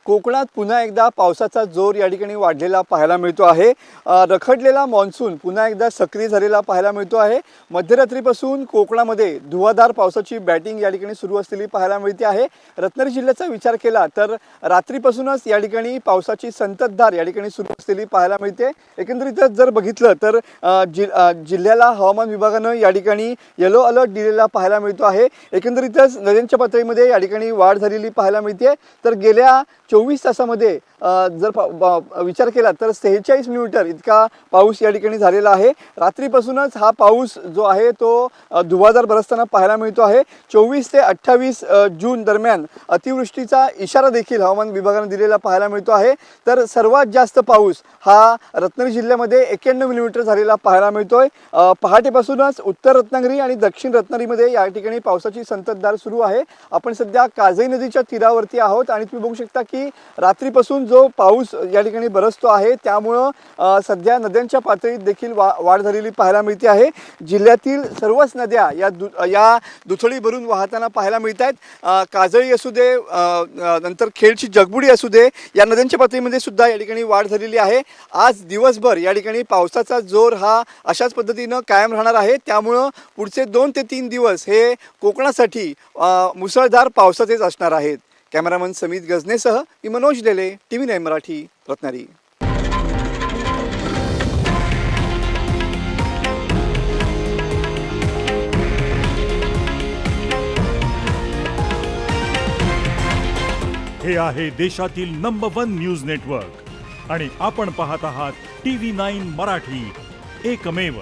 कोकणात पुन्हा एकदा पावसाचा जोर या ठिकाणी वाढलेला पाहायला मिळतो आहे। रखडलेला मान्सून पुन्हा एकदा सक्रिय झालेला पाहायला मिळतो आहे। मध्यरात्रीपासून कोकणामध्ये धुवाधार पावसाची बॅटिंग या ठिकाणी सुरू असलेली पाहायला मिळते आहे। रत्नागिरी जिल्ह्याचा विचार केला तर रात्रीपासूनच या ठिकाणी पावसाची संततधार या ठिकाणी सुरू असलेली पाहायला मिळते। एकंदरीतच जर बघितलं तर जिल्ह्याला हवामान विभागानं या ठिकाणी येलो अलर्ट दिलेला पाहायला मिळतो आहे। एकंदरीतच नद्यांच्या पातळीमध्ये या ठिकाणी वाढ झालेली पाहायला मिळते। तर गेल्या 24 तासामध्ये जर विचार केला तर 46 मिलीमीटर इतका पाऊस या ठिकाणी झालेला आहे। रात्रीपासूनच हा पाऊस जो आहे तो धुवाधार बरसताना पाहायला मिळतो आहे। 24 ते 28 जून दरम्यान अतिवृष्टीचा इशारा देखील हवामान विभागाने दिलेला पाहायला मिळतो आहे। तर सर्वात जास्त पाऊस हा रत्नागिरी जिल्ह्यामध्ये 91 मिलीमीटर झालेला पाहायला मिळतोय। पहाटेपासूनच उत्तर रत्नागिरी आणि दक्षिण रत्नागिरीमध्ये या ठिकाणी पावसाची संततधार सुरू आहे। आपण सध्या काजई नदीच्या तीरावरती आहोत आणि तुम्ही बघू शकता की रात्रीपासून जो पाऊस या ठिकाणी बरसतो आहे त्यामुळे सध्या नद्यांच्या पातळीत देखील वाढ झालेली पाहायला मिळते आहे। जिल्ह्यातील सर्वच नद्या या दुथडी भरून वाहताना पाहायला मिळत आहेत। काजळी असू दे नंतर खेडची जगबुडी असू दे या नद्यांच्या पातळीमध्ये सुद्धा या ठिकाणी वाढ झालेली आहे। आज दिवसभर या ठिकाणी पावसाचा जोर हा अशाच पद्धतीने कायम राहणार आहे। त्यामुळे पुढचे 2 ते 3 दिवस हे कोकणासाठी मुसळधार पावसाचेच असणार आहेत। कॅमेरामन समित गजनेसह मी मनोज डेले, TV9 मराठी, रत्नागिरी। हे आहे देशातील नंबर 1 न्यूज नेटवर्क आणि आपण पाहत आहात TV9 मराठी, एकमेव।